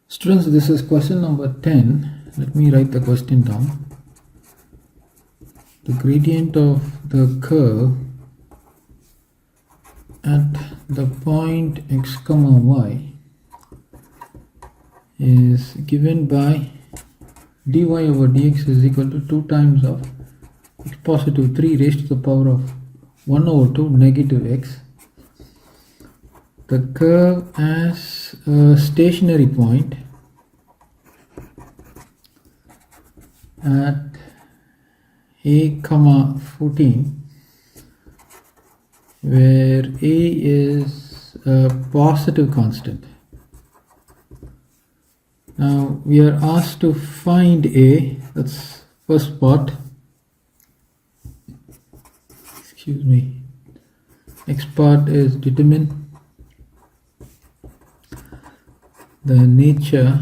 Students, this is question number 10. Let me write the question down. The gradient of the curve at the point x comma y is given by dy over dx is equal to 2 times of x positive 3 raised to the power of 1 over 2 negative x. The curve has a stationary point at a comma 14 where a is a positive constant. Now we are asked to find a, that's first part, next part is determine the nature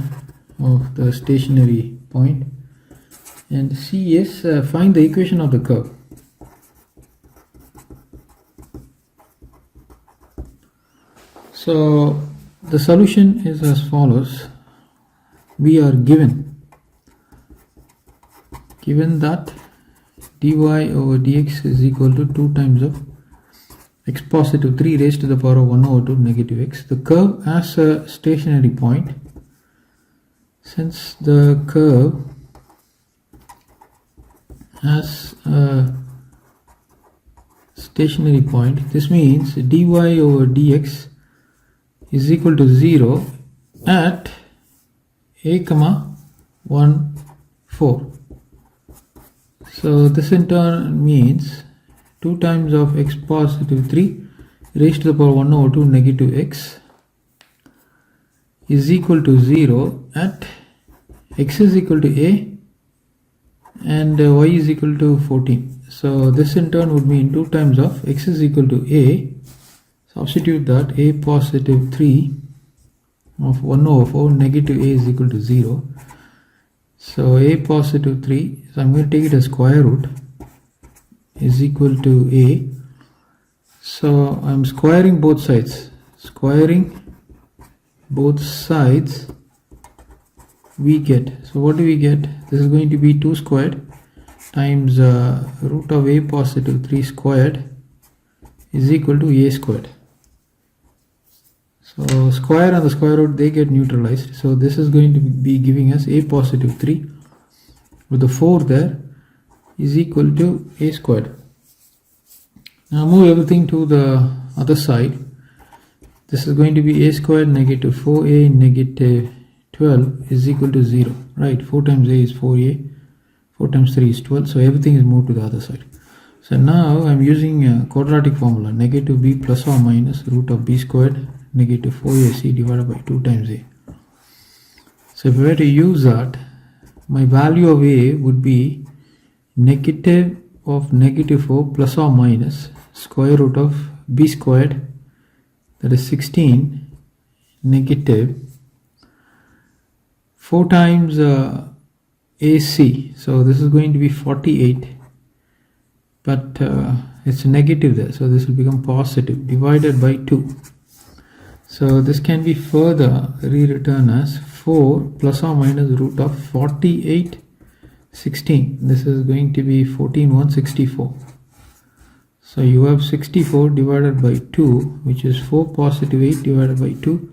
of the stationary point, and C is find the equation of the curve. So the solution is as follows. We are given that dy over dx is equal to 2 times of x positive 3 raised to the power of 1 over 2 negative x. The curve has a stationary point. Since the curve has a stationary point, this means dy over dx is equal to 0 at a comma 1 4. So this in turn means 2 times of x positive 3 raised to the power 1 over 2 negative x is equal to 0 at x is equal to a and y is equal to 14. So this in turn would mean 2 times of x is equal to a. Substitute that a positive 3 of 1 over 4 negative a is equal to 0. So a positive 3, so I'm going to take it as square root, is equal to a. So I'm squaring both sides. We get, so what do we get? This is going to be 2 squared times root of a positive 3 squared is equal to a squared. So square and the square root, they get neutralized. So this is going to be giving us a positive 3 with the 4 there is equal to a squared. Now move everything to the other side. This is going to be a squared negative 4a negative 12 is equal to 0. Right, 4 times a is 4a, 4 times 3 is 12. So everything is moved to the other side. So now I'm using a quadratic formula, negative b plus or minus root of b squared negative 4ac divided by 2 times a. So if I were to use that, my value of a would be negative of negative 4 plus or minus square root of b squared, that is 16, negative 4 times ac. So this is going to be 48, but it's negative there, so this will become positive, divided by 2. So this can be further rewritten as 4 plus or minus root of 48 16. This is going to be 14 164. So you have 64 divided by 2, which is 4 positive 8 divided by 2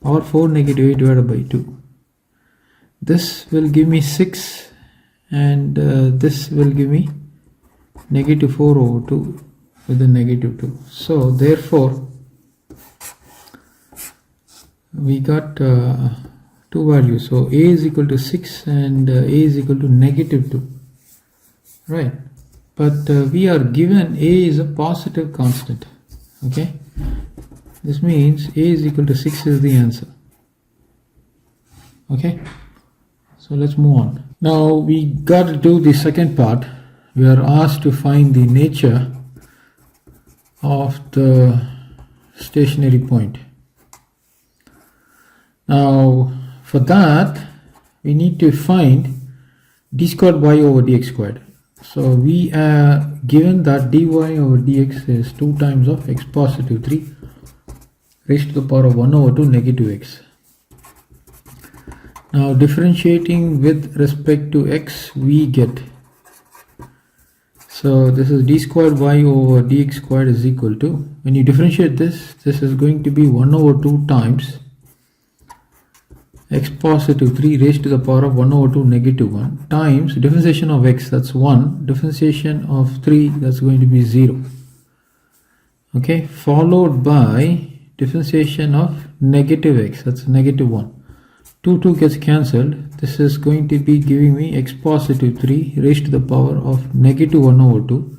or 4 negative 8 divided by 2. This will give me 6 and this will give me negative 4 over 2 with the negative 2. So therefore we got 2 values. So a is equal to 6 and a is equal to negative 2. Right. But we are given a is a positive constant. Okay. This means a is equal to 6 is the answer. Okay. So let's move on. Now we got to do the second part. We are asked to find the nature of the stationary point. Now for that we need to find d squared y over dx squared. So we are given that dy over dx is 2 times of x positive 3 raised to the power of 1 over 2 negative x. Now differentiating with respect to x, we get, so this is d squared y over dx squared is equal to, when you differentiate this, this is going to be 1 over 2 times x positive 3 raised to the power of 1 over 2 negative 1 times differentiation of x, that's 1, differentiation of 3, that's going to be 0. Okay, followed by differentiation of negative x, that's negative 1. 2 gets cancelled. This is going to be giving me x positive 3 raised to the power of negative 1 over 2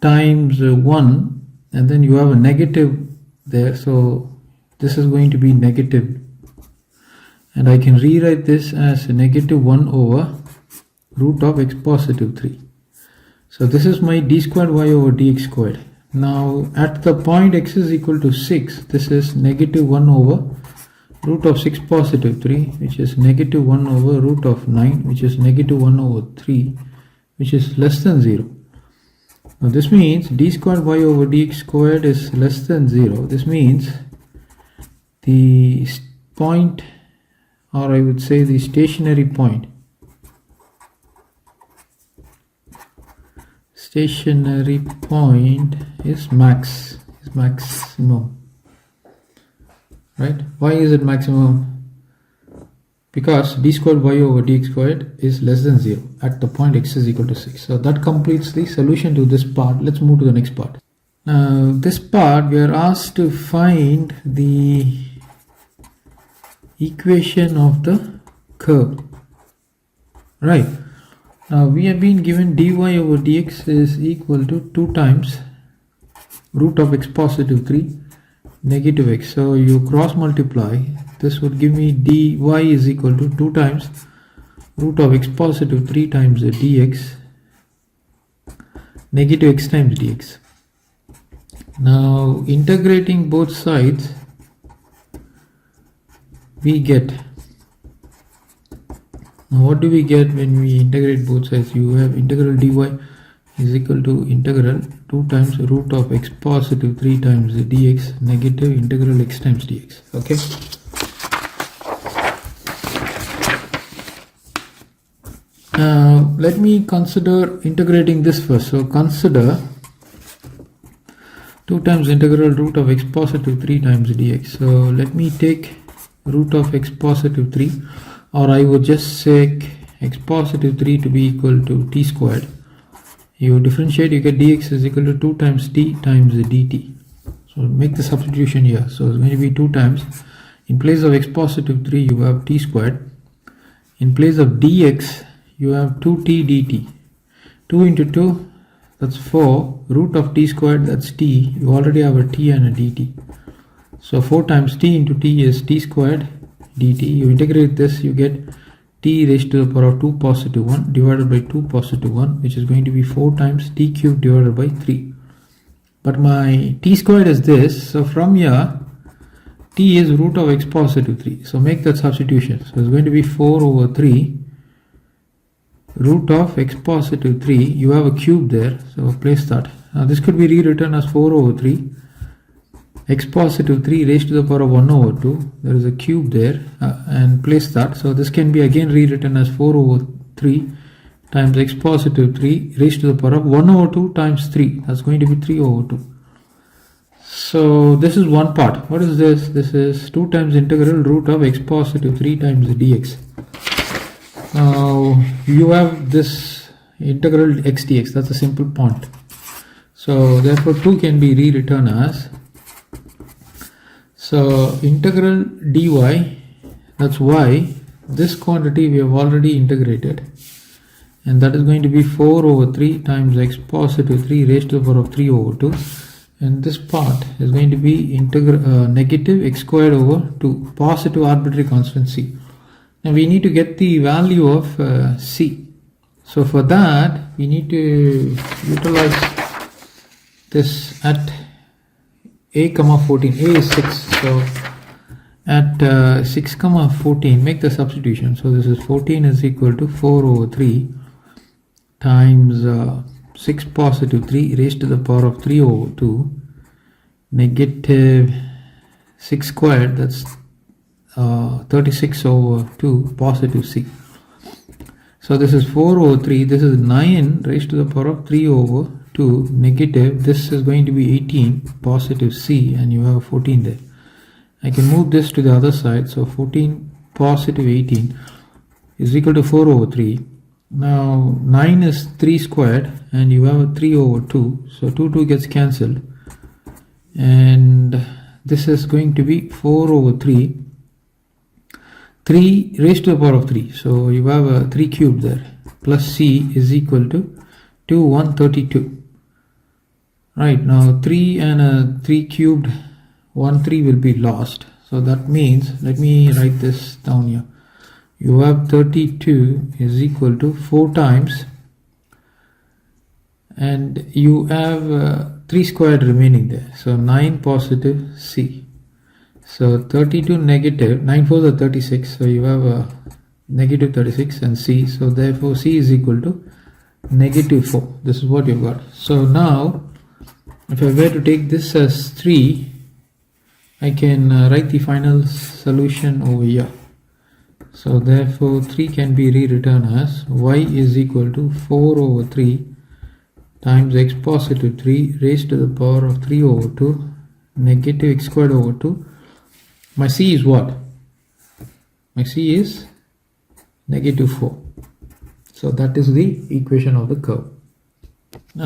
times 1, and then you have a negative there, so this is going to be negative, and I can rewrite this as negative 1 over root of x positive 3. So this is my d squared y over dx squared. Now at the point x is equal to 6, this is negative 1 over root of 6 positive 3, which is negative 1 over root of 9, which is negative 1 over 3, which is less than 0. Now this means d squared y over dx squared is less than 0. This means the point, or I would say the stationary point, is maximum. Right? Why is it maximum? Because d squared y over dx squared is less than 0 at the point x is equal to 6. So that completes the solution to this part. Let's move to the next part. Now this part we are asked to find the equation of the curve. Right. Now we have been given dy over dx is equal to 2 times root of x positive 3 negative x. So you cross multiply, this would give me dy is equal to 2 times root of x positive 3 times dx negative x times dx. Now integrating both sides, we get, now what do we get when we integrate both sides? You have integral dy is equal to integral 2 times root of x positive 3 times dx negative integral x times dx. Okay. Now let me consider integrating this first. So consider 2 times integral root of x positive 3 times dx. So let me take root of x positive 3, or I would just say x positive 3 to be equal to t squared. You differentiate, you get dx is equal to 2 times t times dt. So make the substitution here. So it's going to be 2 times, in place of x positive 3 you have t squared, in place of dx you have 2t dt. 2 into 2, that's 4, root of t squared, that's t, you already have a t and a dt. So 4 times t into t is t squared dt. You integrate this, you get t raised to the power of 2 positive 1 divided by 2 positive 1, which is going to be 4 times t cubed divided by 3. But my t squared is this, so from here t is root of x positive 3. So make that substitution. So it's going to be 4 over 3 root of x positive 3. You have a cube there, so place that. Now this could be rewritten as 4 over 3 x positive 3 raised to the power of 1 over 2. There is a cube there, and place that. So this can be again rewritten as 4 over 3 times x positive 3 raised to the power of 1 over 2 times 3. That's going to be 3 over 2. So this is one part. What is this? This is 2 times integral root of x positive 3 times dx. Now you have this integral x dx. That's a simple point. So therefore 2 can be rewritten as, so integral dy, that's y, this quantity we have already integrated, and that is going to be 4 over 3 times x positive 3 raised to the power of 3 over 2, and this part is going to be negative x squared over 2, positive arbitrary constant c. Now we need to get the value of c. So for that we need to utilize this at a comma 14. A is 6, so at 6 comma 14 make the substitution. So this is 14 is equal to 4 over 3 times 6 positive 3 raised to the power of 3 over 2 negative 6 squared, that's 36 over 2 positive c. So this is 4 over 3, this is 9 raised to the power of 3 over 2 negative, this is going to be 18 positive c, and you have 14 there. I can move this to the other side, so 14 positive 18 is equal to 4 over 3. Now 9 is 3 squared and you have a 3 over 2, so 2 gets cancelled, and this is going to be 4 over 3 raised to the power of 3, so you have a 3 cubed there, plus c is equal to 132. Right, now 3 and a 3 cubed 3 will be lost, so that means, let me write this down here, you have 32 is equal to 4 times, and you have 3 squared remaining there, so 9 positive c. So 32 negative, 9 4s are 36, so you have a negative 36 and c, so therefore c is equal to negative 4. This is what you got. So now if I were to take this as 3, I can write the final solution over here. So therefore 3 can be rewritten as y is equal to 4 over 3 times x positive 3 raised to the power of 3 over 2 negative x squared over 2. My c is what? My c is negative 4. So that is the equation of the curve. Now